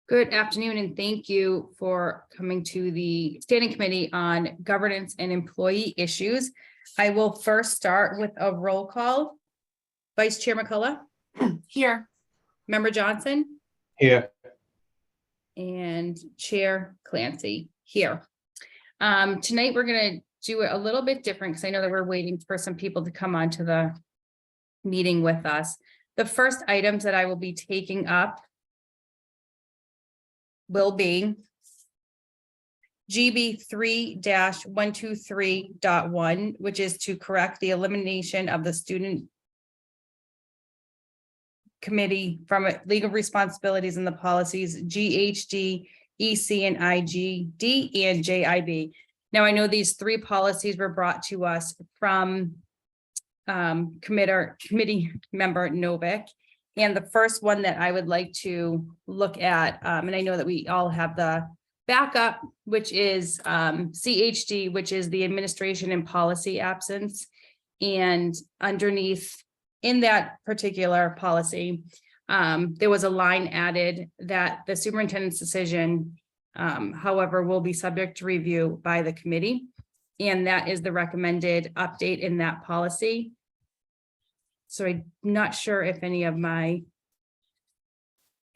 Good afternoon, and thank you for coming to the Standing Committee on Governance and Employee Issues. I will first start with a roll call. Vice Chair McCullough. Here. Member Johnson. Here. And Chair Clancy here. Tonight, we're going to do it a little bit different because I know that we're waiting for some people to come onto the meeting with us. The first items that I will be taking up will be GB 3-123.1, which is to correct the elimination of the student committee from legal responsibilities in the policies GHD, EC, and IGD and JIB. Now, I know these three policies were brought to us from committee member Novick. And the first one that I would like to look at, and I know that we all have the backup, which is CHD, which is the administration and policy absence. And underneath in that particular policy, there was a line added that the superintendent's decision, however, will be subject to review by the committee. And that is the recommended update in that policy. So I'm not sure if any of my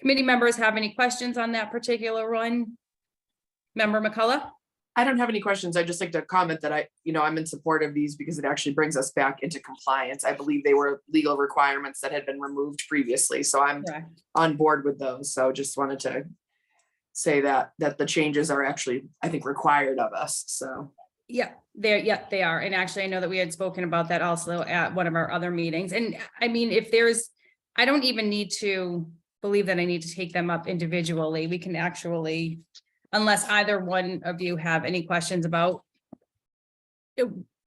committee members have any questions on that particular one. Member McCullough? I don't have any questions. I just like to comment that I'm in support of these because it actually brings us back into compliance. I believe they were legal requirements that had been removed previously. So I'm on board with those. So just wanted to say that the changes are actually, I think, required of us. So yeah, they are. And actually, I know that we had spoken about that also at one of our other meetings. And I mean, I don't even need to believe that I need to take them up individually. We can actually, unless either one of you have any questions about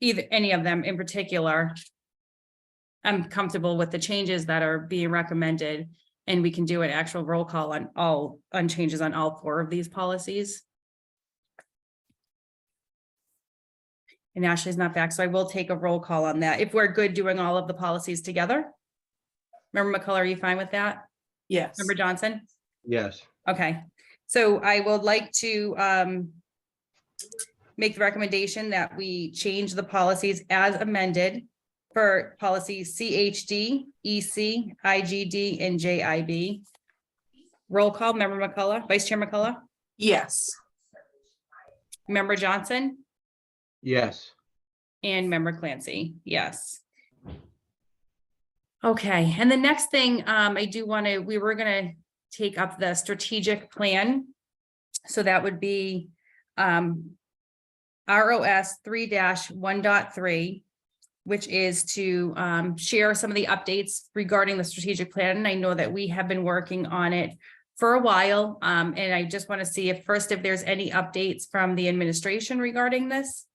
either any of them in particular, I'm comfortable with the changes that are being recommended, and we can do an actual roll call on changes on all four of these policies. And Ashley's not back, so I will take a roll call on that. If we're good doing all of the policies together. Member McCullough, are you fine with that? yes. Member Johnson? Yes. Okay, so I would like to make the recommendation that we change the policies as amended for policies CHD, EC, IGD, and JIB. Roll call, Member McCullough, Vice Chair McCullough? Yes. Member Johnson? Yes. And Member Clancy, yes. Okay, and the next thing we were gonna take up the strategic plan. So that would be ROS 3-1.3, which is to share some of the updates regarding the strategic plan. And I know that we have been working on it for a while. And I just want to see if there's any updates from the administration regarding this.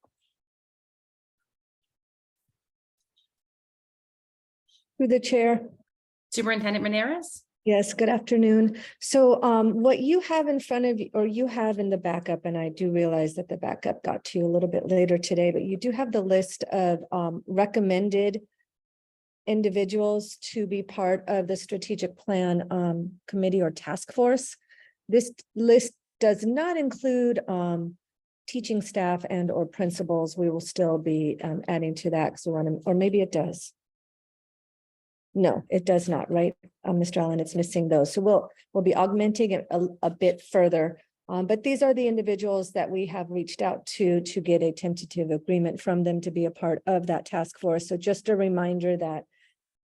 Through the chair. Superintendent Maneras? Yes, good afternoon. So what you have in front of you, or you have in the backup, and I do realize that the backup got to you a little bit later today, but you do have the list of recommended individuals to be part of the strategic plan committee or task force. This list does not include teaching staff and or principals. We will still be adding to that, or maybe it does. No, it does not, right? Mr. Allen, it's missing those. So we'll be augmenting it a bit further. But these are the individuals that we have reached out to get a tentative agreement from them to be a part of that task force. So just a reminder that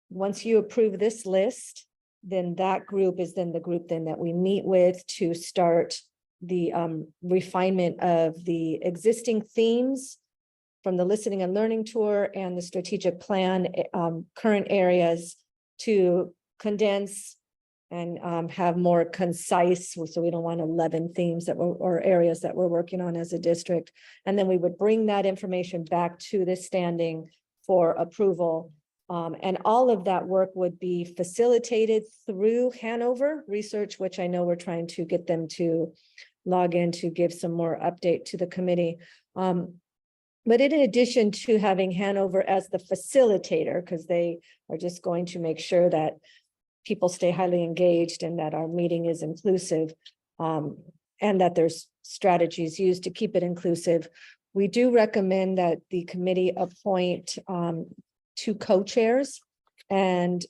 once you approve this list, then that group is then the group then that we meet with to start the refinement of the existing themes from the listening and learning tour and the strategic plan, current areas to condense and have more concise. So we don't want 11 themes or areas that we're working on as a district. And then we would bring that information back to the standing for approval. And all of that work would be facilitated through Hanover Research, which I know we're trying to get them to log in to give some more update to the committee. But in addition to having Hanover as the facilitator, because they are just going to make sure that people stay highly engaged and that our meeting is inclusive, and that there's strategies used to keep it inclusive. We do recommend that the committee appoint 2 co-chairs, and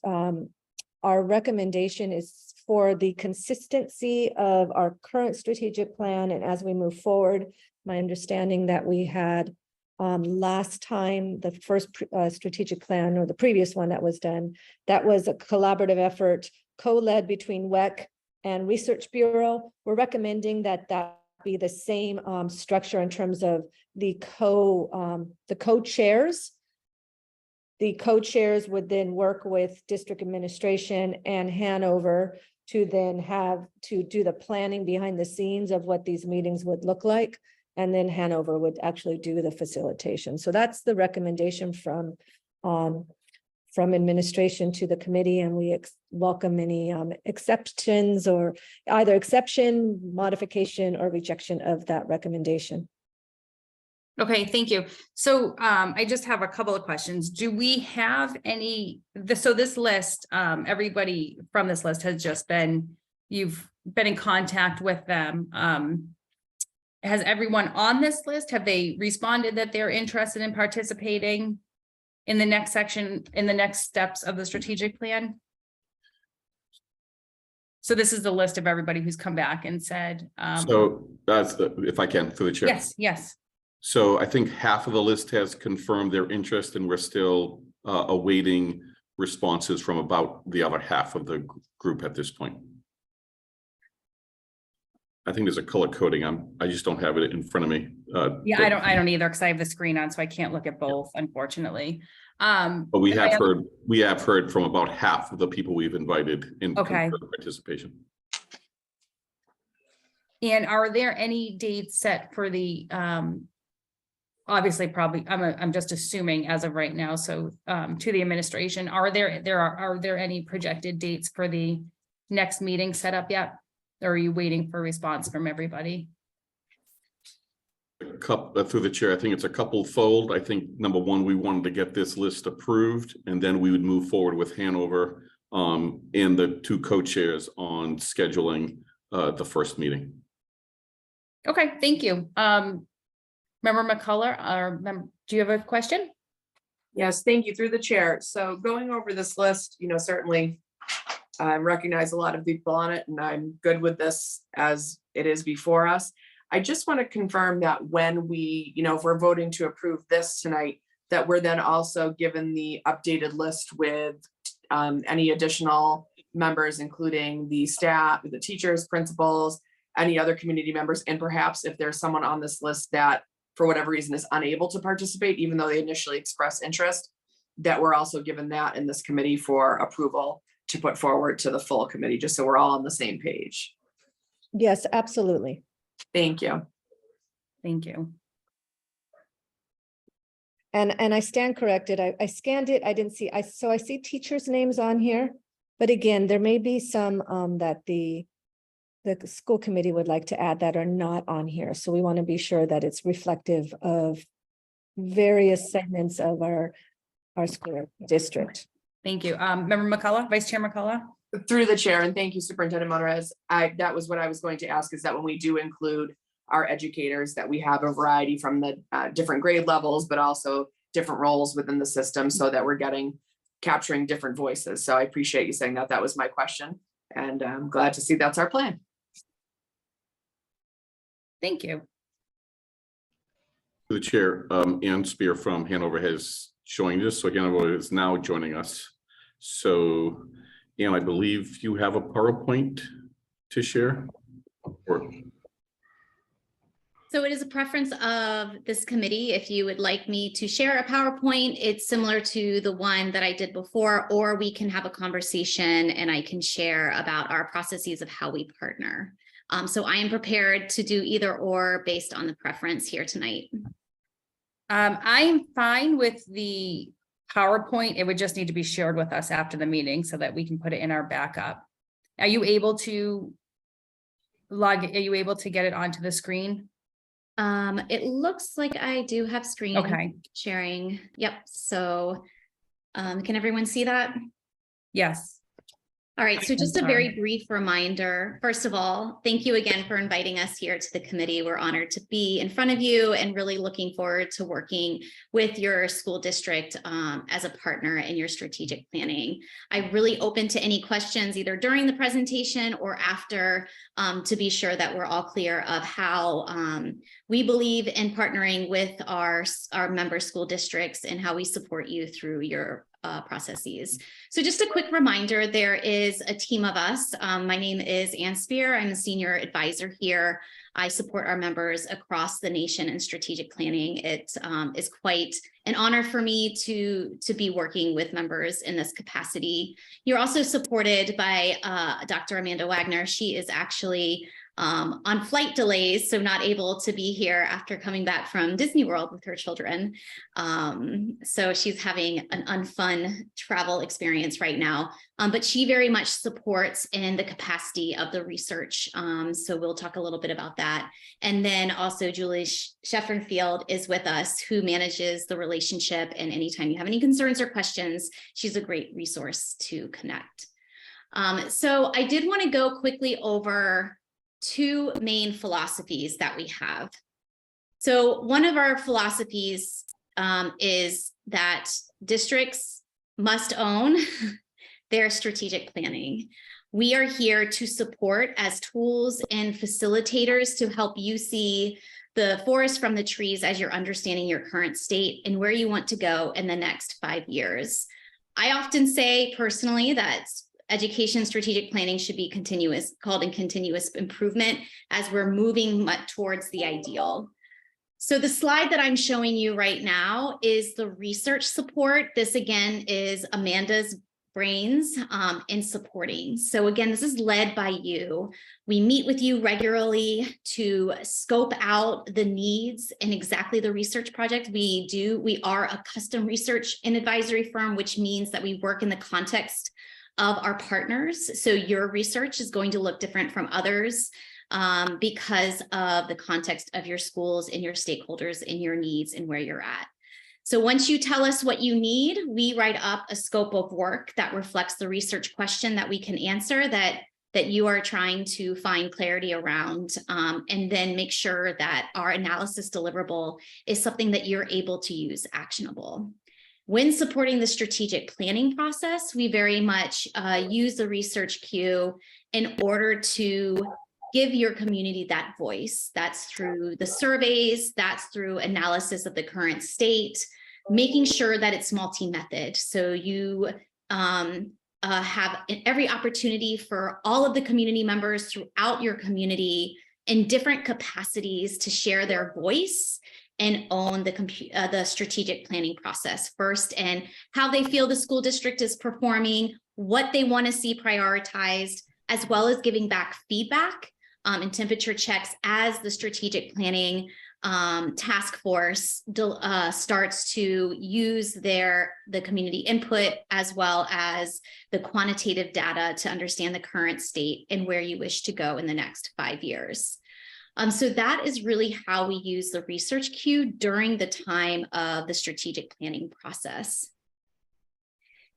our recommendation is for the consistency of our current strategic plan. And as we move forward, my understanding that we had last time, the first strategic plan, or the previous one that was done, that was a collaborative effort co-led between WEC and Research Bureau. We're recommending that that be the same structure in terms of the co-chairs. The co-chairs would then work with district administration and Hanover to then have to do the planning behind the scenes of what these meetings would look like. And then Hanover would actually do the facilitation. So that's the recommendation from administration to the committee, and we welcome any exceptions, or either exception, modification, or rejection of that recommendation. Okay, thank you. So I just have a couple of questions. Do we have so this list, everybody from this list has just been, you've been in contact with them. Has everyone on this list, have they responded that they're interested in participating in the next section, in the next steps of the strategic plan? So this is the list of everybody who's come back and said. So that's if I can, through the chair. Yes. So I think half of the list has confirmed their interest, and we're still awaiting responses from about the other half of the group at this point. I think there's a color coding. I just don't have it in front of me. Yeah, I don't either, because I have the screen on, so I can't look at both, unfortunately. But we have heard from about half of the people we've invited in participation. And are there any dates set for the obviously, probably, I'm just assuming as of right now, so to the administration, are there any projected dates for the next meeting set up yet? Or are you waiting for a response from everybody? Through the chair, I think it's a couple fold. I think number one, we wanted to get this list approved, and then we would move forward with Hanover and the 2 co-chairs on scheduling the first meeting. Okay, thank you. Member McCullough, do you have a question? Yes, thank you, through the chair. So going over this list, certainly I recognize a lot of people on it, and I'm good with this as it is before us. I just want to confirm that when we, if we're voting to approve this tonight, that we're then also given the updated list with any additional members, including the staff, the teachers, principals, any other community members, and perhaps if there's someone on this list that for whatever reason is unable to participate, even though they initially expressed interest, that we're also given that in this committee for approval to put forward to the full committee, just so we're all on the same page. Yes, absolutely. Thank you. Thank you. And I stand corrected. I scanned it. I didn't see, so I see teachers' names on here, but again, there may be some that the school committee would like to add that are not on here. So we want to be sure that it's reflective of various segments of our school district. Thank you. Member McCullough, Vice Chair McCullough. Through the chair, and thank you, Superintendent Monrez. That was what I was going to ask, is that when we do include our educators, that we have a variety from the different grade levels, but also different roles within the system, so that we're capturing different voices. So I appreciate you saying that. That was my question, and I'm glad to see that's our plan. Thank you. The chair, Ann Spear from Hanover has joined us. So Hanover is now joining us. So Ann, I believe you have a PowerPoint to share. So it is a preference of this committee. If you would like me to share a PowerPoint, it's similar to the one that I did before, or we can have a conversation and I can share about our processes of how we partner. So I am prepared to do either or based on the preference here tonight. I'm fine with the PowerPoint. It would just need to be shared with us after the meeting so that we can put it in our backup. Are you able to are you able to get it onto the screen? It looks like I do have screen sharing. Yep. So can everyone see that? Yes. All right, so just a sorry. very brief reminder. First of all, thank you again for inviting us here to the committee. We're honored to be in front of you and really looking forward to working with your school district as a partner in your strategic planning. I'm really open to any questions either during the presentation or after to be sure that we're all clear of how we believe in partnering with our member school districts and how we support you through your processes. So just a quick reminder, there is a team of us. My name is Ann Spear. I'm a senior advisor here. I support our members across the nation in strategic planning. It is quite an honor for me to be working with members in this capacity. You're also supported by Dr. Amanda Wagner. She is actually on flight delays, so not able to be here after coming back from Disney World with her children. So she's having an unfun travel experience right now, but she very much supports in the capacity of the research. So we'll talk a little bit about that. And then also Julie Sheffenfield is with us, who manages the relationship. And anytime you have any concerns or questions, she's a great resource to connect. So I did want to go quickly over two main philosophies that we have. So one of our philosophies is that districts must own their strategic planning. We are here to support as tools and facilitators to help you see the forest from the trees as you're understanding your current state and where you want to go in the next 5 years. I often say personally that education strategic planning should be called continuous improvement as we're moving much towards the ideal. So the slide that I'm showing you right now is the research support. This again is Amanda's brains in supporting. So again, this is led by you. We meet with you regularly to scope out the needs and exactly the research project we are a custom research and advisory firm, which means that we work in the context of our partners. So your research is going to look different from others because of the context of your schools and your stakeholders and your needs and where you're at. So once you tell us what you need, we write up a scope of work that reflects the research question that we can answer that you are trying to find clarity around, and then make sure that our analysis deliverable is something that you're able to use actionable. When supporting the strategic planning process, we very much use the research queue in order to give your community that voice. That's through the surveys, that's through analysis of the current state, making sure that it's multi-method. So you have every opportunity for all of the community members throughout your community in different capacities to share their voice and own the strategic planning process first, and how they feel the school district is performing, what they want to see prioritized, as well as giving back feedback and temperature checks as the strategic planning task force starts to use the community input as well as the quantitative data to understand the current state and where you wish to go in the next 5 years. So that is really how we use the research queue during the time of the strategic planning process.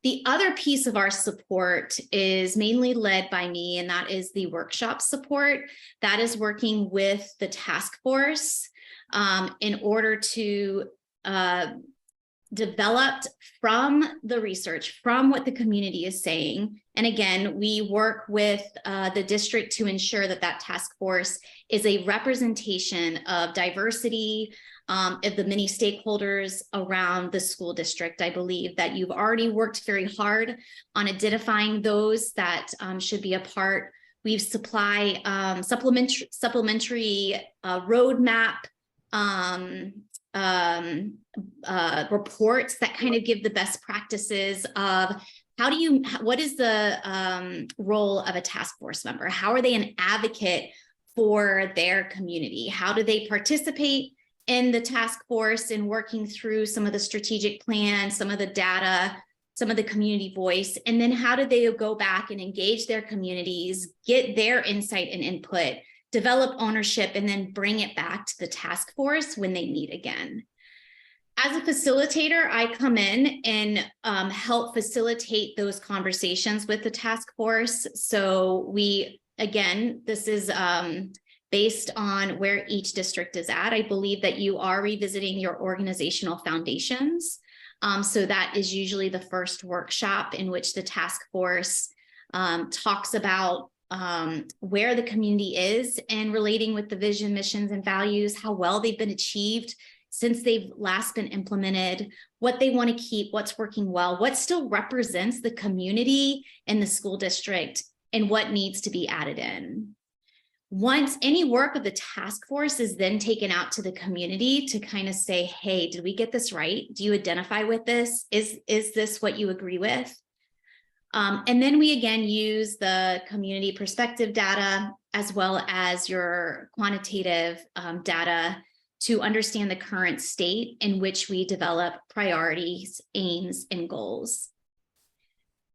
The other piece of our support is mainly led by me, and that is the workshop support. That is working with the task force in order to develop from the research, from what the community is saying. And again, we work with the district to ensure that that task force is a representation of diversity, of the many stakeholders around the school district. I believe that you've already worked very hard on identifying those that should be a part. We've supply supplementary roadmap reports that kind of give the best practices of what is the role of a task force member? How are they an advocate for their community? How do they participate in the task force and working through some of the strategic plan, some of the data, some of the community voice? And then how do they go back and engage their communities, get their insight and input, develop ownership, and then bring it back to the task force when they meet again? As a facilitator, I come in and help facilitate those conversations with the task force. So again, this is based on where each district is at. I believe that you are revisiting your organizational foundations. So that is usually the first workshop in which the task force talks about where the community is and relating with the vision, missions, and values, how well they've been achieved since they've last been implemented, what they want to keep, what's working well, what still represents the community and the school district, and what needs to be added in. Once any work of the task force is then taken out to the community to kind of say, hey, did we get this right? Do you identify with this? Is this what you agree with? And then we again use the community perspective data as well as your quantitative data to understand the current state in which we develop priorities, aims, and goals.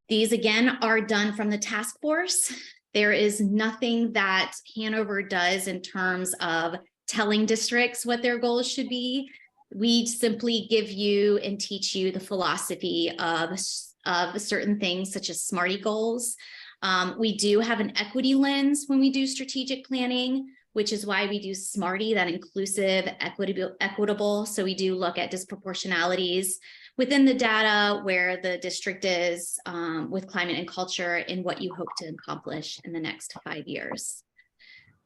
These again are done from the task force. There is nothing that Hanover does in terms of telling districts what their goals should be. We simply give you and teach you the philosophy of certain things such as SMARTY goals. We do have an equity lens when we do strategic planning, which is why we do SMARTY, that inclusive, equitable. So we do look at disproportionalities within the data where the district is with climate and culture and what you hope to accomplish in the next 5 years.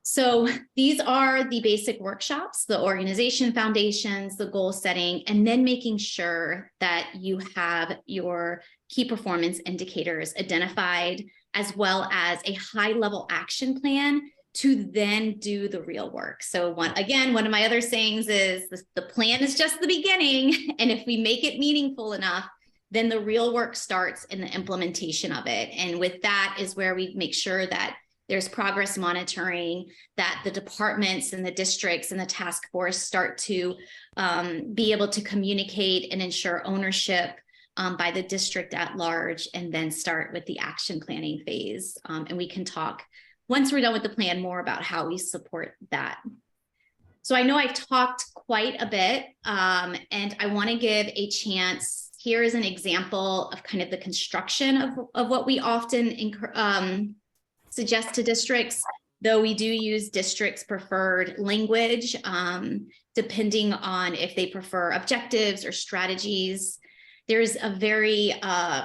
So these are the basic workshops, the organization foundations, the goal setting, and then making sure that you have your key performance indicators identified, as well as a high-level action plan to then do the real work. So one of my other sayings is the plan is just the beginning. And if we make it meaningful enough, then the real work starts in the implementation of it. And with that is where we make sure that there's progress monitoring, that the departments and the districts and the task force start to be able to communicate and ensure ownership by the district at large, and then start with the action planning phase. And we can talk, once we're done with the plan, more about how we support that. So I know I've talked quite a bit, and I want to give a chance. Here is an example of kind of the construction of what we often suggest to districts, though we do use districts preferred language, depending on if they prefer objectives or strategies. There's a very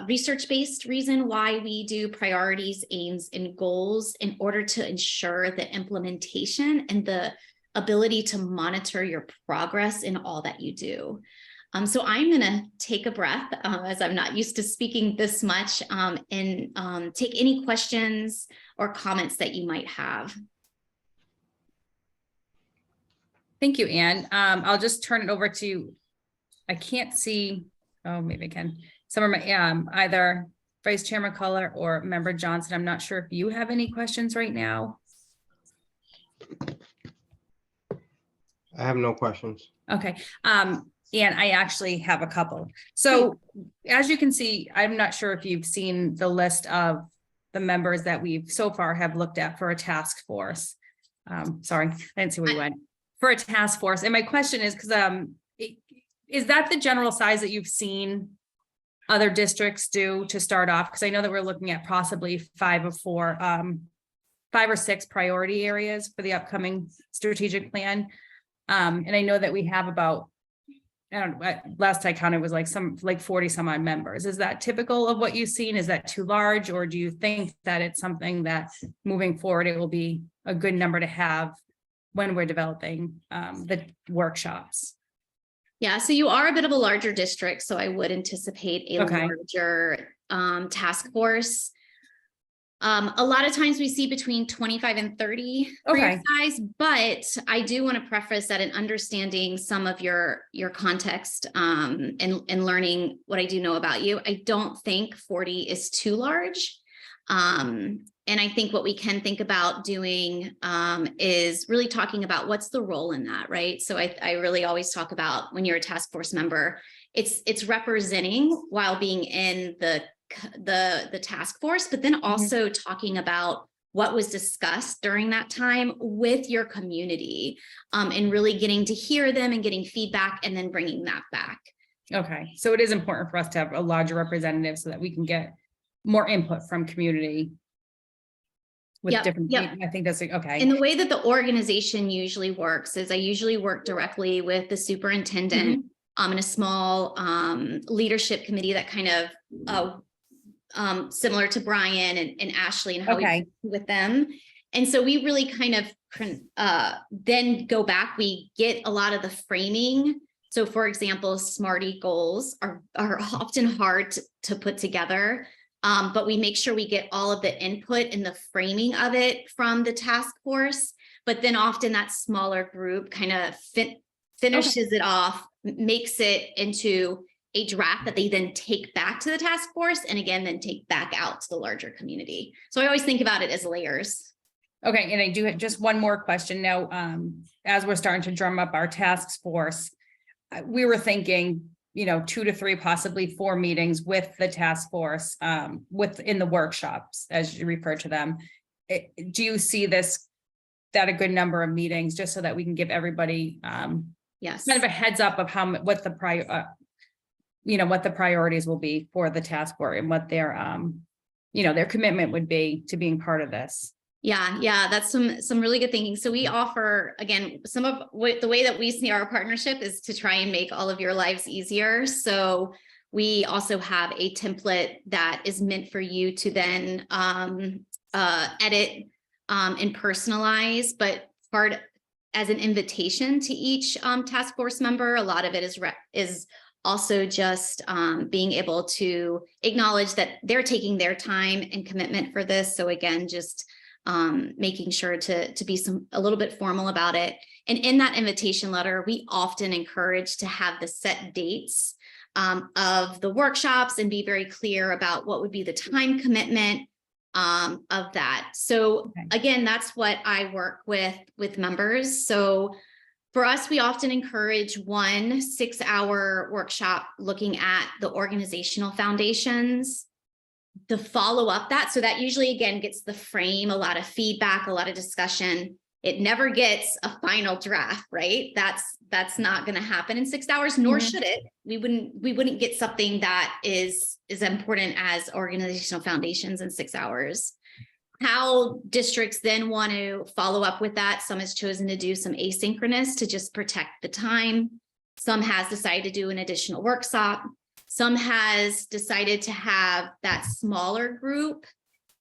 research-based reason why we do priorities, aims, and goals in order to ensure the implementation and the ability to monitor your progress in all that you do. So I'm going to take a breath as I'm not used to speaking this much, and take any questions or comments that you might have. Thank you, Anne. I'll just turn it over to, I can't see, oh, maybe I can. Some of my, either Vice Chair McCullough or Member Johnson. I'm not sure if you have any questions right now. I have no questions. Okay. And I actually have a couple. So as you can see, I'm not sure if you've seen the list of the members that we've so far have looked at for a task force. Sorry, I didn't see where you went. For a task force. And my question is, because is that the general size that you've seen other districts do to start off? Because I know that we're looking at possibly 5 or 6 priority areas for the upcoming strategic plan. And I know that we have about, I don't know, last I counted was like 40 some odd members. Is that typical of what you've seen? Is that too large? Or do you think that it's something that moving forward, it will be a good number to have when we're developing the workshops? Yeah, so you are a bit of a larger district, so I would anticipate a larger task force. A lot of times we see between 25 and 30 for your size, but I do want to preface that in understanding some of your context and learning what I do know about you, I don't think 40 is too large. And I think what we can think about doing is really talking about what's the role in that, right? So I really always talk about when you're a task force member, it's representing while being in the task force, but then also talking about what was discussed during that time with your community, and really getting to hear them and getting feedback and then bringing that back. Okay, so it is important for us to have a larger representative so that we can get more input from community with Yep, different, yep. I think that's, okay. And the way that the organization usually works is I usually work directly with the superintendent in a small leadership committee that kind of similar to Brian and Ashley and how we work with them. And so we really kind of then go back, we get a lot of the framing. So for example, SMARTY goals are often hard to put together. But we make sure we get all of the input and the framing of it from the task force. But then often that smaller group kind of finishes it off, makes it into a draft that they then take back to the task force and again, then take back out to the larger community. So I always think about it as layers. Okay, and I do have just one more question now. As we're starting to drum up our task force, we were thinking, 2 to 3, possibly 4 meetings with the task force, within the workshops, as you refer to them. Do you see that a good number of meetings, just so that we can give everybody Yes, kind of a heads up of what the priorities will be for the task force and what their commitment would be to being part of this? Yeah, that's some really good thinking. So we offer, again, some of the way that we see our partnership is to try and make all of your lives easier. So we also have a template that is meant for you to then edit and personalize, but part as an invitation to each task force member. A lot of it is also just being able to acknowledge that they're taking their time and commitment for this. So again, just making sure to be a little bit formal about it. And in that invitation letter, we often encourage to have the set dates of the workshops and be very clear about what would be the time commitment of that. So again, that's what I work with members. So for us, we often encourage 1 6-hour workshop looking at the organizational foundations. To follow up that, so that usually again gets the frame, a lot of feedback, a lot of discussion. It never gets a final draft, right? That's not going to happen in 6 hours, nor should it. We wouldn't get something that is important as organizational foundations in 6 hours. How districts then want to follow up with that, some has chosen to do some asynchronous to just protect the time. Some has decided to do an additional workshop. Some has decided to have that smaller group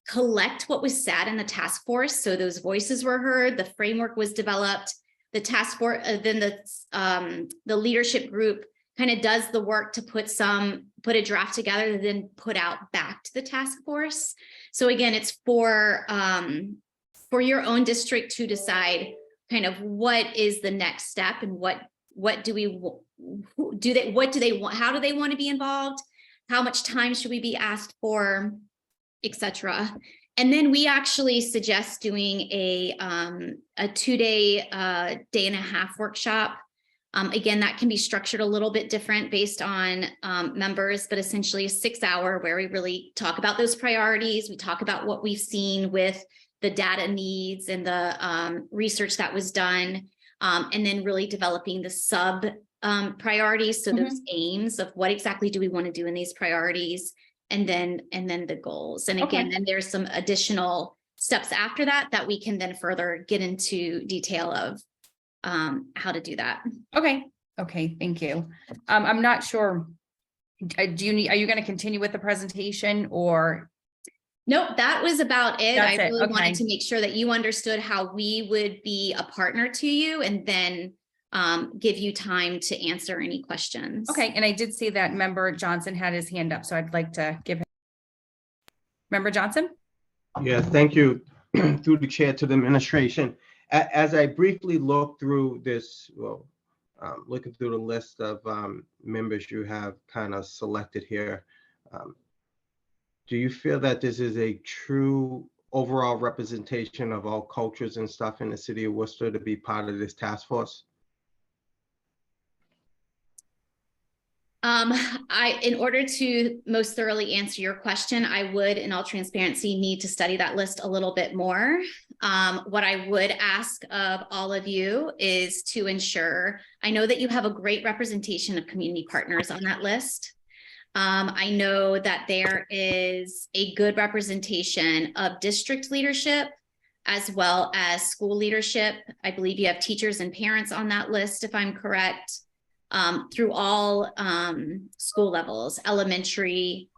collect what was said in the task force. So those voices were heard, the framework was developed, the task force, then the leadership group kind of does the work to put a draft together and then put out back to the task force. So again, it's for your own district to decide kind of what is the next step and what do they want, how do they want to be involved, how much time should we be asked for, etc. And then we actually suggest doing a 2-day day and a half workshop. Again, that can be structured a little bit different based on members, but essentially a 6-hour where we really talk about those priorities. We talk about what we've seen with the data needs and the research that was done. And then really developing the sub priorities. So those aims of what exactly do we want to do in these priorities, and then the goals. And again, then there's some additional steps after that we can then further get into detail of how to do that. Okay, thank you. I'm not sure. Are you going to continue with the presentation or? Nope, that was about it. That's I really it. wanted to make sure that you understood how we would be a partner to you and then give you time to answer any questions. Okay, and I did see that Member Johnson had his hand up, so I'd like to give him. Member Johnson? Yeah, thank you. Through the chair to the administration. As I briefly look through this, looking through the list of members you have kind of selected here, do you feel that this is a true overall representation of all cultures and stuff in the city of Worcester to be part of this task force? In order to most thoroughly answer your question, I would, in all transparency, need to study that list a little bit more. What I would ask of all of you is to ensure, I know that you have a great representation of community partners on that list. I know that there is a good representation of district leadership as well as school leadership. I believe you have teachers and parents on that list, if I'm correct. Through all school levels, elementary,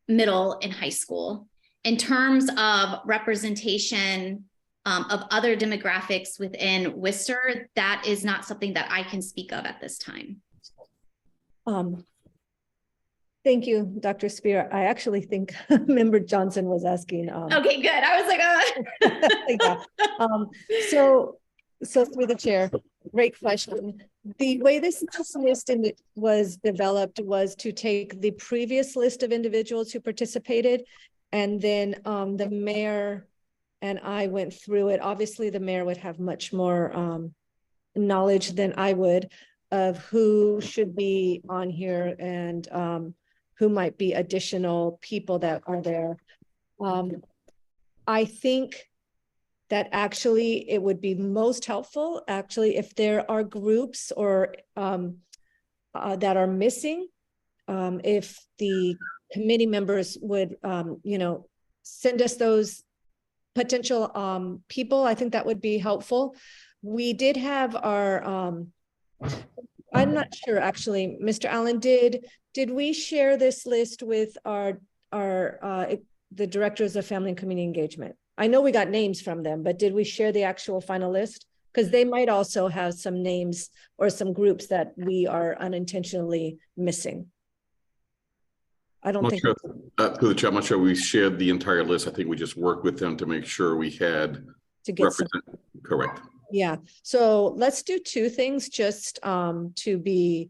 middle, and high school. In terms of representation of other demographics within Worcester, that is not something that I can speak of at this time. Thank you, Dr. Spear. I actually think Member Johnson was asking. Okay, good. I was like, So through the chair, great question. The way this list was developed was to take the previous list of individuals who participated, and then the mayor and I went through it. Obviously, the mayor would have much more knowledge than I would of who should be on here and who might be additional people that are there. I think that actually it would be most helpful actually if there are groups or that are missing, if the committee members would send us those potential people. I think that would be helpful. We did have our I'm not sure actually, Mr. Allen, did we share this list with our the directors of family and community engagement? I know we got names from them, but did we share the actual final list? Because they might also have some names or some groups that we are unintentionally missing. I don't think. Sure. Through the chair, I'm not sure we shared the entire list. I think we just worked with them to make sure we had To get some. Correct. Yeah. So let's do two things just to be,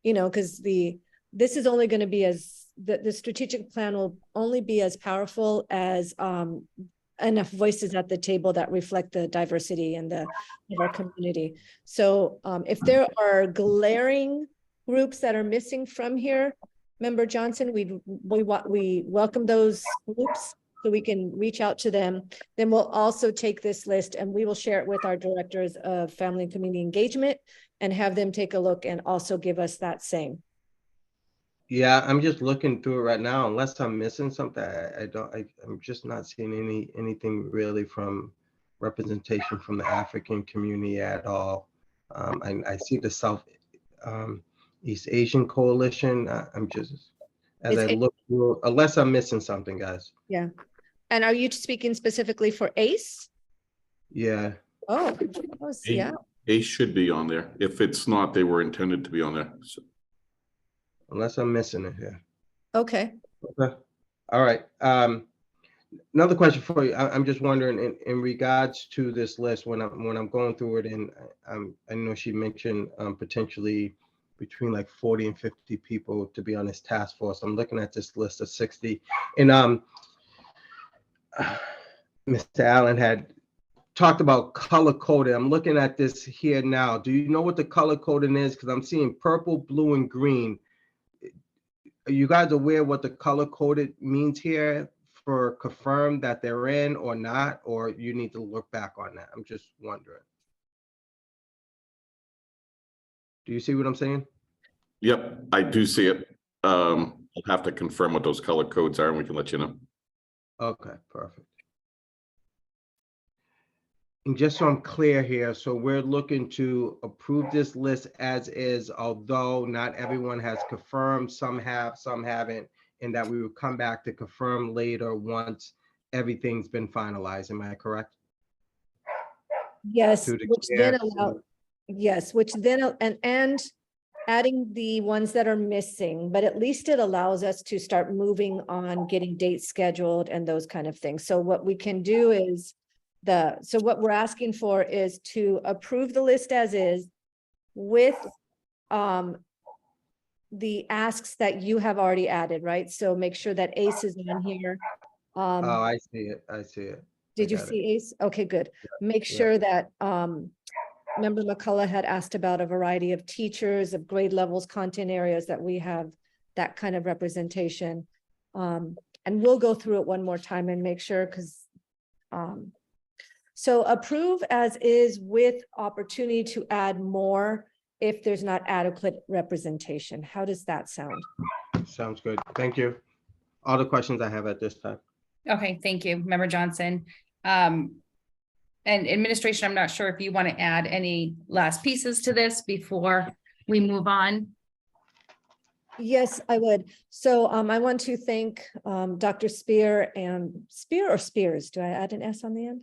because this is only going to be as the strategic plan will only be as powerful as enough voices at the table that reflect the diversity and of our community. So if there are glaring groups that are missing from here, Member Johnson, we welcome those groups so we can reach out to them. Then we'll also take this list and we will share it with our directors of family and community engagement and have them take a look and also give us that same. Yeah, I'm just looking through it right now. Unless I'm missing something, I'm just not seeing anything really from representation from the African community at all. I see the South East Asian Coalition. I'm just, as I look through, unless I'm missing something, guys. Yeah. And are you speaking specifically for ACE? Yeah. Oh, yeah. ACE should be on there. If it's not, they were intended to be on there. So. Unless I'm missing it here. Okay. Okay. All right. Another question for you. I'm just wondering in regards to this list, when I'm going through it, and I know she mentioned potentially between like 40 and 50 people to be on this task force. I'm looking at this list of 60, and Mr. Allen had talked about color coded. I'm looking at this here now. Do you know what the color coding is? Because I'm seeing purple, blue, and green. Are you guys aware what the color coded means here for confirm that they're in or not, or you need to look back on that? I'm just wondering. Do you see what I'm saying? Yep, I do see it. I'll have to confirm what those color codes are and we can let you know. Okay, perfect. And just so I'm clear here, so we're looking to approve this list as is, although not everyone has confirmed, some have, some haven't, and that we will come back to confirm later once everything's been finalized. Am I correct? Yes, which then allow, yes, which then and adding the ones that are missing, but at least it allows us to start moving on getting dates scheduled and those kind of things. So what we can do is so what we're asking for is to approve the list as is with the asks that you have already added, right? So make sure that ACE is on here. Oh, I see it. I see it. Did you see ACE? Okay, good. Make sure that Member McCullough had asked about a variety of teachers, of grade levels, content areas that we have that kind of representation. And we'll go through it one more time and make sure, because so approve as is with opportunity to add more if there's not adequate representation. How does that sound? Sounds good. Thank you. All the questions I have at this time. Okay, thank you, Member Johnson. And administration, I'm not sure if you want to add any last pieces to this before we move on. Yes, I would. So I want to thank Dr. Spear and Spear or Spears. Do I add an S on the end?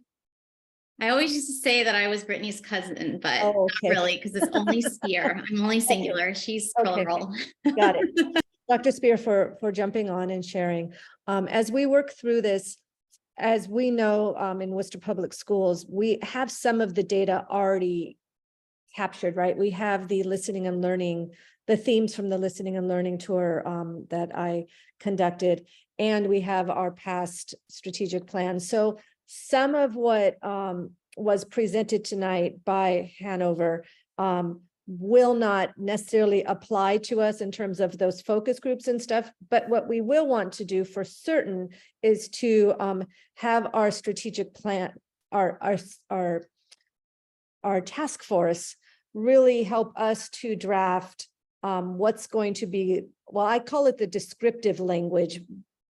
I always used to say that I was Brittany's cousin, but Oh, not okay. really, because it's only Spear. I'm only singular. She's Okay. plural. Got it. Dr. Spear for jumping on and sharing. As we work through this, as we know, in Worcester Public Schools, we have some of the data already captured, right? We have the listening and learning, the themes from the listening and learning tour that I conducted, and we have our past strategic plan. So some of what was presented tonight by Hanover will not necessarily apply to us in terms of those focus groups and stuff. But what we will want to do for certain is to have our strategic plan, our task force really help us to draft what's going to be, well, I call it the descriptive language.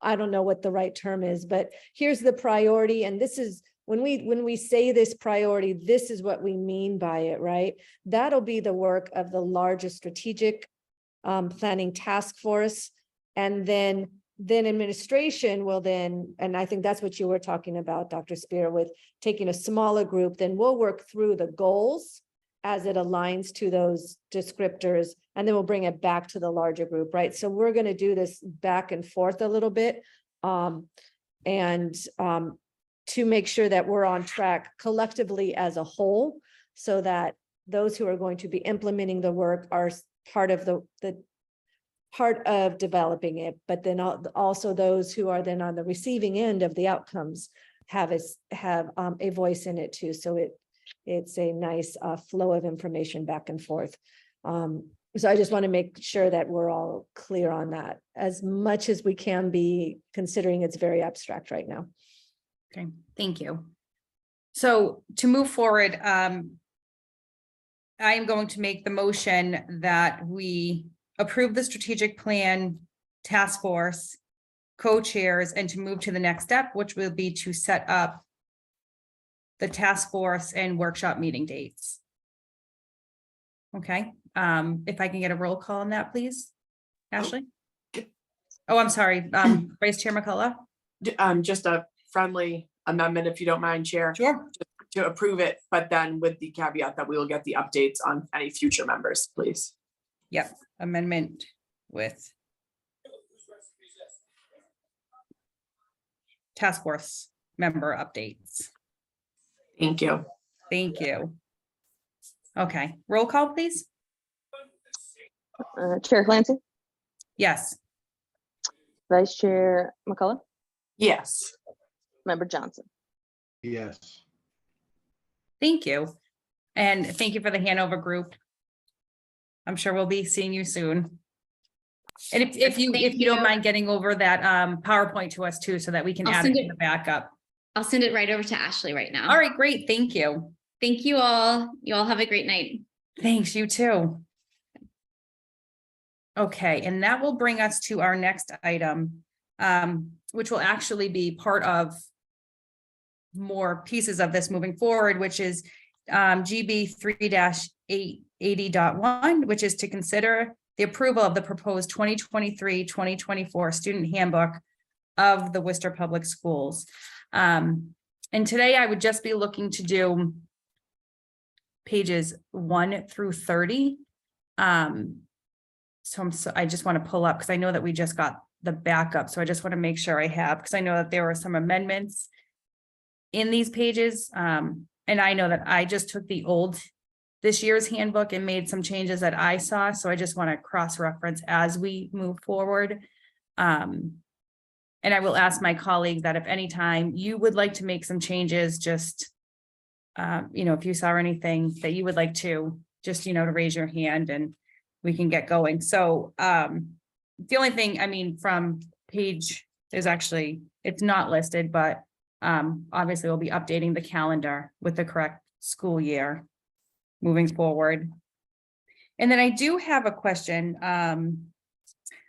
I don't know what the right term is, but here's the priority. And this is, when we say this priority, this is what we mean by it, right? That'll be the work of the largest strategic planning task force. And then administration will then, and I think that's what you were talking about, Dr. Spear, with taking a smaller group, then we'll work through the goals as it aligns to those descriptors, and then we'll bring it back to the larger group, right? So we're going to do this back and forth a little bit, to make sure that we're on track collectively as a whole, so that those who are going to be implementing the work are part of the part of developing it, but then also those who are then on the receiving end of the outcomes have a voice in it too. So it's a nice flow of information back and forth. So I just want to make sure that we're all clear on that as much as we can be, considering it's very abstract right now. Okay, thank you. So to move forward, I am going to make the motion that we approve the strategic plan task force co-chairs and to move to the next step, which will be to set up the task force and workshop meeting dates. Okay, if I can get a roll call on that, please. Ashley? Oh, I'm sorry, Vice Chair McCullough? Just a friendly amendment, if you don't mind, Chair. Sure. To approve it, but then with the caveat that we will get the updates on any future members, please. Yep, amendment with task force member updates. Thank you. Thank you. Okay, roll call, please. Chair Clancy, Yes. Vice Chair McCullough, Yes. Member Johnson. Yes. Thank you. And thank you for the Hanover group. I'm sure we'll be seeing you soon. And if you don't mind getting over that PowerPoint to us too, so that we can I'll add it send to it. the backup. I'll send it right over to Ashley right now. All right, great. Thank you. Thank you all. You all have a great night. Thanks, you too. Okay, and that will bring us to our next item, which will actually be part of more pieces of this moving forward, which is GB 3-880.1, which is to consider the approval of the proposed 2023-2024 student handbook of the Worcester Public Schools. And today I would just be looking to do pages 1 through 30. So I just want to pull up because I know that we just got the backup. So I just want to make sure I have, because I know that there were some amendments in these pages. And I know that I just took this year's handbook and made some changes that I saw. So I just want to cross-reference as we move forward. And I will ask my colleagues that if any time you would like to make some changes, just you know, if you saw anything that you would like to, just, you know, to raise your hand and we can get going. So, the only thing, I mean, from page, there's actually, it's not listed, but, obviously we'll be updating the calendar with the correct school year moving forward. And then I do have a question,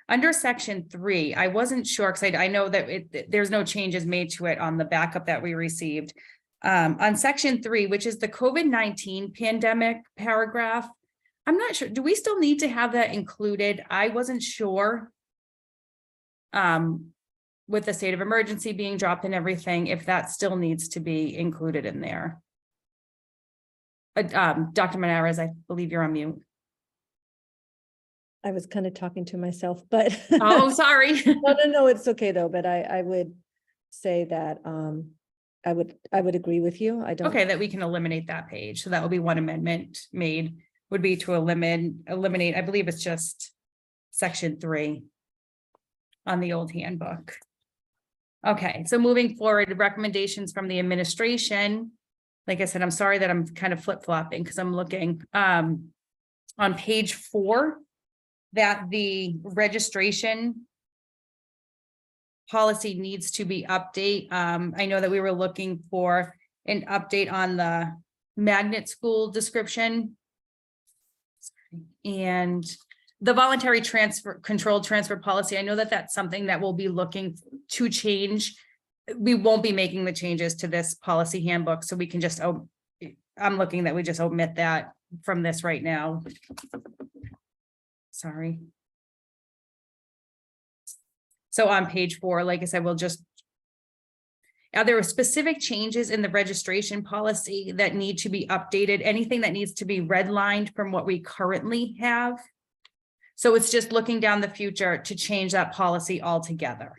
under section 3, I wasn't sure, because I know that there's no changes made to it on the backup that we received. On section 3, which is the COVID-19 pandemic paragraph, I'm not sure, do we still need to have that included? I wasn't sure. With the state of emergency being dropped and everything, if that still needs to be included in there. Dr. Menares, I believe you're on mute. I was kind of talking to myself, but. Oh, sorry. No, it's okay though, but I would say that, I would agree with you. I don't. Okay, that we can eliminate that page. So that will be one amendment made, would be to eliminate, I believe it's just section 3 on the old handbook. Okay, so moving forward, recommendations from the administration. Like I said, I'm sorry that I'm kind of flip-flopping because I'm looking on page 4 that the registration policy needs to be updated. I know that we were looking for an update on the magnet school description and the voluntary controlled transfer policy. I know that that's something that we'll be looking to change. We won't be making the changes to this policy handbook, so we can just, I'm looking that we just omit that from this right now. Sorry. So on page 4, like I said, we'll just, there are specific changes in the registration policy that need to be updated, anything that needs to be redlined from what we currently have. So it's just looking down the future to change that policy altogether.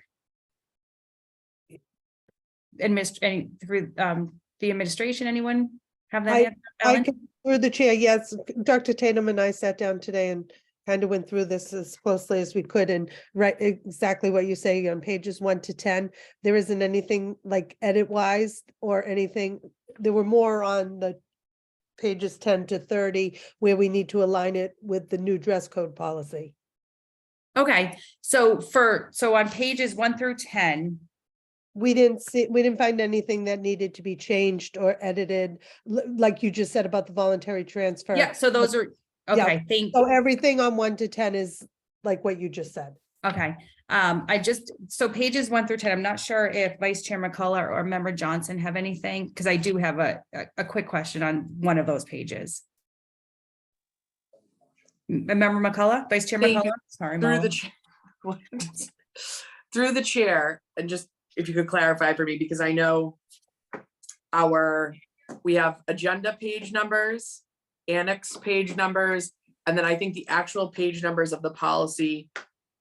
Through the administration, anyone have that? I can, through the chair, yes. Dr. Tatum and I sat down today and kind of went through this as closely as we could, and right, exactly what you say on pages 1 to 10. There isn't anything like edit wise or anything. There were more on the pages 10 to 30 where we need to align it with the new dress code policy. Okay, so on pages 1 through 10. We didn't find anything that needed to be changed or edited, like you just said about the voluntary transfer. Yeah, so those are, okay, thank you. So everything on 1 to 10 is like what you just said. Okay, so pages 1 through 10, I'm not sure if Vice Chair McCullough or Member Johnson have anything, because I do have a quick question on one of those pages. Member McCullough, Vice Chair Thank McCullough, you. sorry. Through the chair, and just if you could clarify for me, because I know we have agenda page numbers, annex page numbers, and then I think the actual page numbers of the policy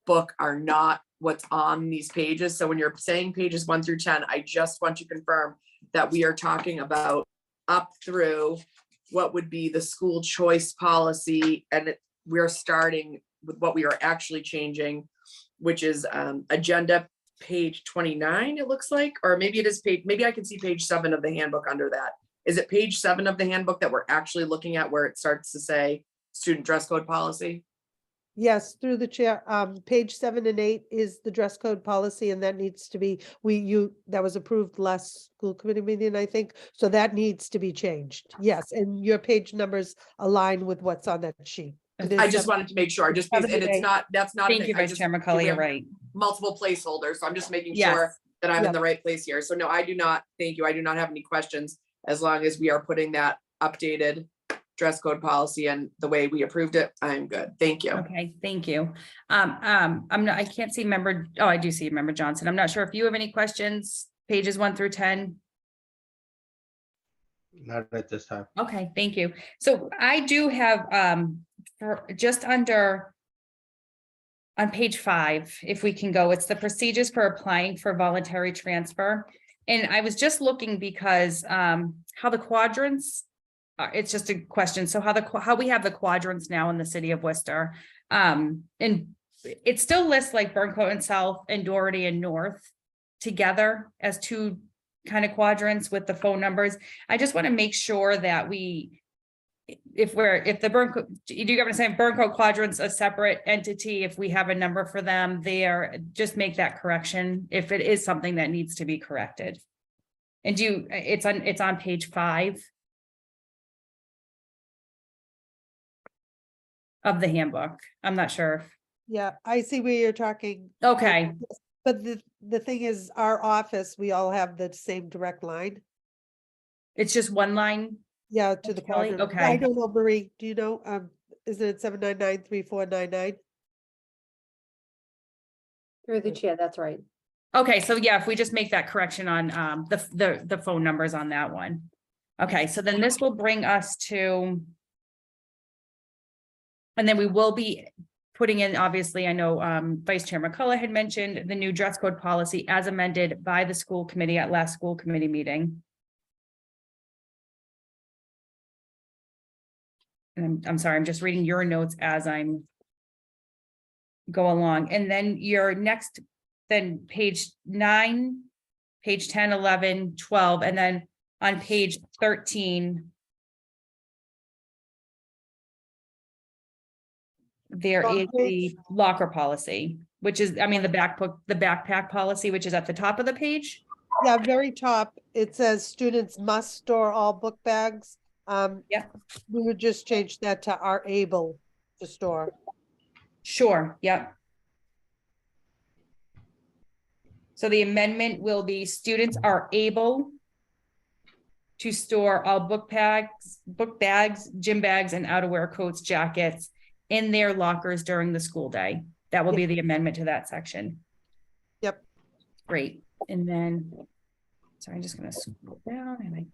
book are not what's on these pages. So when you're saying pages 1 through 10, I just want to confirm that we are talking about up through what would be the school choice policy, and we're starting with what we are actually changing, which is agenda page 29, it looks like, or maybe it is maybe I can see page 7 of the handbook under that. Is it page 7 of the handbook that we're actually looking at where it starts to say student dress code policy? Yes, through the chair, page 7 and 8 is the dress code policy, and that needs to be, that was approved last school committee meeting, I think. So that needs to be changed. Yes, and your page numbers align with what's on that sheet. I just wanted to make sure, and it's not, that's not. Thank you, Vice Chair McCullough, you're right. Multiple placeholders, so I'm just making Yes. sure that I'm Yeah. in the right place here. So no, I do not, thank you, I do not have any questions, as long as we are putting that updated dress code policy and the way we approved it, I'm good, thank you. Okay, thank you. I can't see member, oh, I do see Member Johnson. I'm not sure if you have any questions, pages 1 through 10. Not at this time. Okay, thank you. So I do have, for just under on page 5, if we can go, it's the procedures for applying for voluntary transfer. And I was just looking because how the quadrants, it's just a question. So how we have the quadrants now in the city of Worcester, and it still lists like Burncoat and South and Doherty and North together as 2 kind of quadrants with the phone numbers. I just want to make sure that if the burn, do you get what I'm saying? Burn code quadrants a separate entity. If we have a number for them there, just make that correction if it is something that needs to be corrected. And it's on page 5 of the handbook. I'm not sure. Yeah, I see where you're talking. Okay. But the thing is, our office, we all have the same direct line. It's just one line. Yeah, to the Kelly? quadrant. Okay. I don't know, Marie, do you know, is it 799-3499? Through the chair, that's right. Okay, so yeah, if we just make that correction on the phone numbers on that one. Okay, so then this will bring us to. And then we will be putting in, obviously, I know Vice Chair McCullough had mentioned the new dress code policy as amended by the school committee at last school committee meeting. And I'm sorry, I'm just reading your notes as I'm go along. And then your next, then page 9, page 10, 11, 12, and then on page 13, there is the locker policy, which is, I mean, the backpack policy, which is at the top of the page. Yeah, very top, it says students must store all book bags. Yeah. We would just change that to are able to store. Sure, yep. So the amendment will be students are able to store all book bags, gym bags, and outerwear coats, jackets in their lockers during the school day. That will be the amendment to that section. Yep. Great. And then, sorry, I'm just gonna scroll down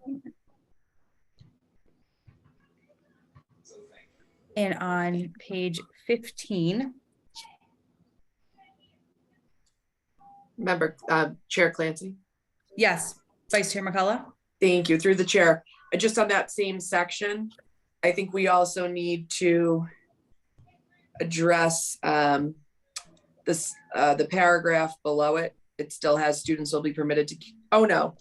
and on page 15. Member, Chair Clancy. Yes, Vice Chair McCullough. Thank you, through the chair. Just on that same section, I think we also need to address the paragraph below it. It still has students will be permitted to, oh no,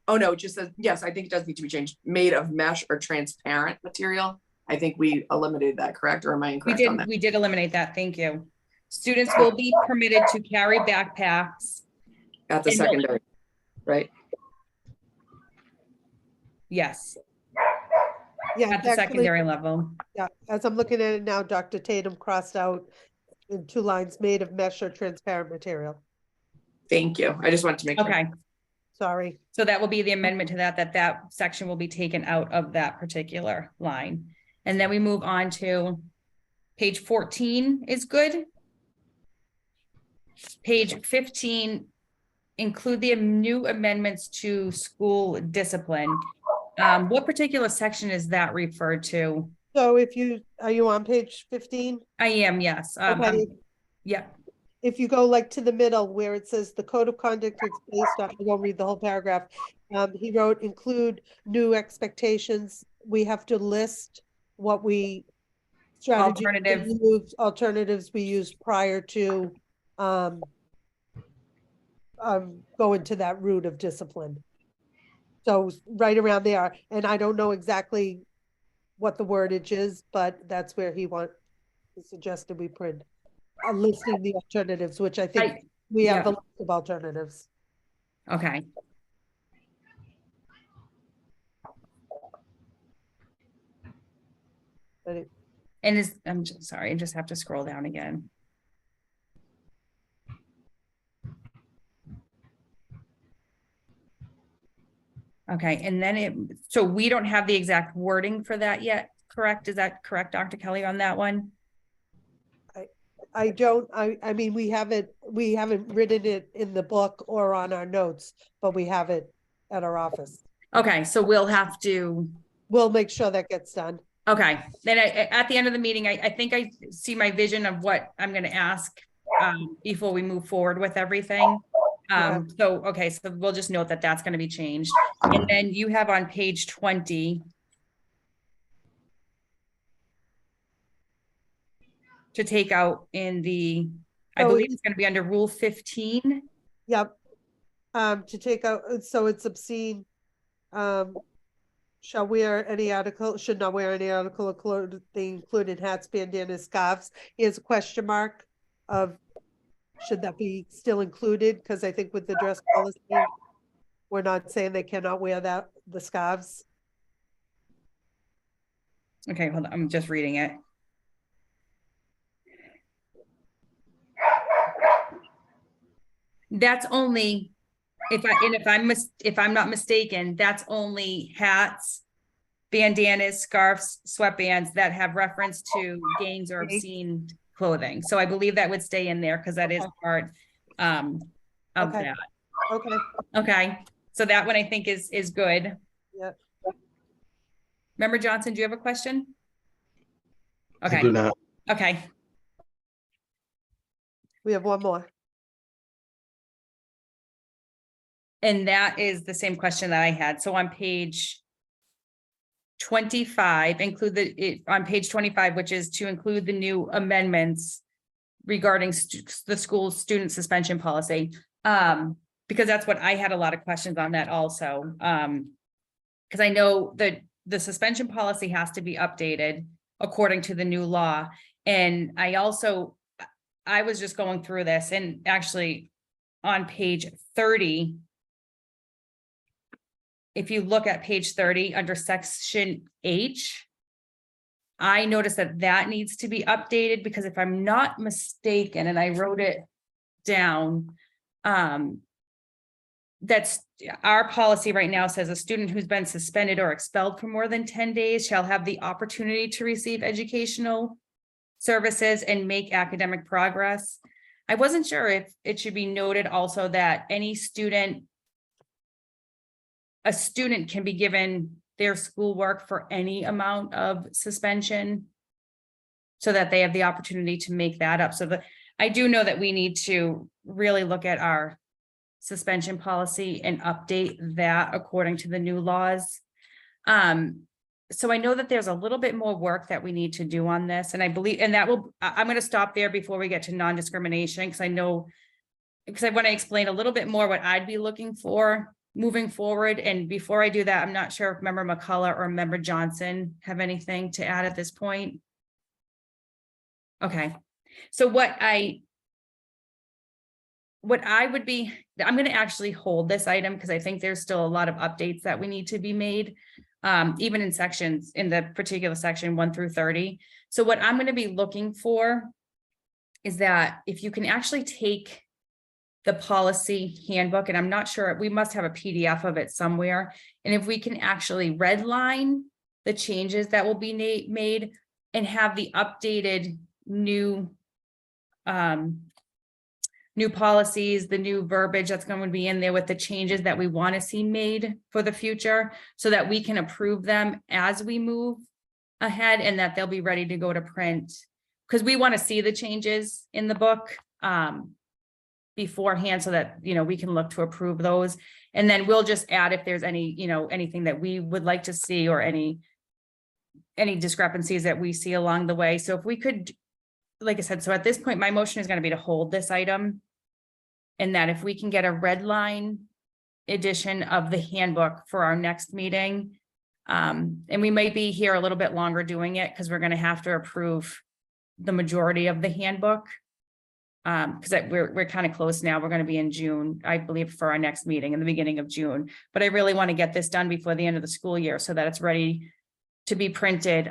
it just says, yes, I think it does need to be changed, made of mesh or transparent material. I think we eliminated that, correct? Or am I incorrect on that? We did eliminate that, thank you. Students will be permitted to carry backpacks. At the secondary, right? Yes, Yeah, at the actually, secondary level. yeah, as I'm looking at it now, Dr. Tatum crossed out in 2 lines, made of mesh or transparent material. Thank you. I just wanted to make sure. Okay, Sorry. so that will be the amendment to that section will be taken out of that particular line. And then we move on to page 14 is good. Page 15, include the new amendments to school discipline. What particular section is that referred to? So are you on page 15? I am, yes. Okay. Yeah, If you go like to the middle where it says the code of conduct is based on, I won't read the whole paragraph. He wrote include new expectations. We have to list what we alternatives we used prior to go into that route of discipline. So right around there, and I don't know exactly what the wordage is, but that's where he suggested we print listing the alternatives, which I think we have the list of alternatives. okay. And I'm just sorry, I just have to scroll down again. Okay, and then so we don't have the exact wording for that yet, correct? Is that correct, Dr. Kelly, on that one? I mean, we haven't written it in the book or on our notes, but we have it at our office. Okay, so We'll make sure that gets done. okay, then at the end of the meeting, I think I see my vision of what I'm going to ask before we move forward with everything. So we'll just note that that's going to be changed. And then you have on page 20 to take out in the, I believe it's going to be under Rule 15. Yep. to take out, so it's obscene. Shall wear any article, should not wear any article of clothing including hats, bandanas, scarves. Here's a question mark of, should that be still included? Because I think with the dress policy, we're not saying they cannot wear that, the scarves. Okay, hold on, I'm just reading it. That's only, if I'm not mistaken, that's only hats, bandanas, scarves, sweatbands that have reference to gangs or obscene clothing. So I believe that would stay in there because that is part of Okay. that. Okay, Okay, so that one I think is good. Yep. Member Johnson, do you have a question? I Okay, do not. okay. we have one more. And that is the same question that I had. So on page 25, on page 25, which is to include the new amendments regarding the school's student suspension policy. Because that's what I had a lot of questions on that also. Because I know that the suspension policy has to be updated according to the new law. And I was just going through this, and actually on page 30, if you look at page 30 under section H, I noticed that needs to be updated because if I'm not mistaken, and I wrote it down, that's our policy right now says a student who's been suspended or expelled for more than 10 days shall have the opportunity to receive educational services and make academic progress. I wasn't sure if it should be noted also that a student can be given their schoolwork for any amount of suspension so that they have the opportunity to make that up. So I do know that we need to really look at our suspension policy and update that according to the new laws. So I know that there's a little bit more work that we need to do on this, and I believe, and I'm going to stop there before we get to non-discrimination, because I want to explain a little bit more what I'd be looking for moving forward. And before I do that, I'm not sure if Member McCullough or Member Johnson have anything to add at this point. Okay, so I'm going to actually hold this item because I think there's still a lot of updates that we need to be made, even in the particular section 1 through 30. So what I'm going to be looking for is that if you can actually take the policy handbook, and I'm not sure, we must have a PDF of it somewhere. And if we can actually redline the changes that will be made and have the updated new policies, the new verbiage that's going to be in there with the changes that we want to see made for the future, so that we can approve them as we move ahead and that they'll be ready to go to print. Because we want to see the changes in the book beforehand so that, we can look to approve those. And then we'll just add if there's any, anything that we would like to see or any discrepancies that we see along the way. So if we could, like I said, so at this point, my motion is going to be to hold this item. And that if we can get a red line edition of the handbook for our next meeting, and we might be here a little bit longer doing it because we're going to have to approve the majority of the handbook. Because we're kind of close now. We're going to be in June, I believe, for our next meeting in the beginning of June. But I really want to get this done before the end of the school year so that it's ready to be printed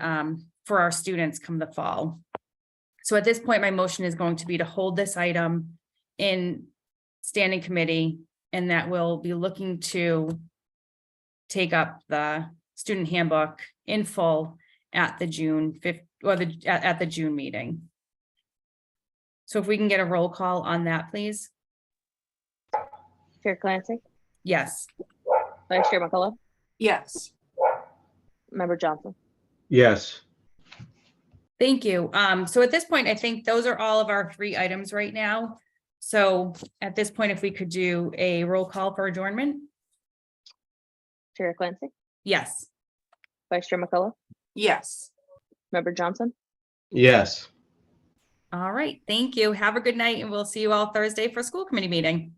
for our students come the fall. So at this point, my motion is going to be to hold this item in standing committee, and that we'll be looking to take up the student handbook in full at the June 5th or at the June meeting. So if we can get a roll call on that, please. Chair Clancy, Yes. Vice Chair McCullough, Yes. Member Johnson. Yes. Thank you. So at this point, I think those are all of our 3 items right now. So at this point, if we could do a roll call for adjournment. Chair Clancy, Yes. Vice Chair McCullough, Yes. Member Johnson. Yes. All right. Thank you. Have a good night, and we'll see you all Thursday for school committee meeting.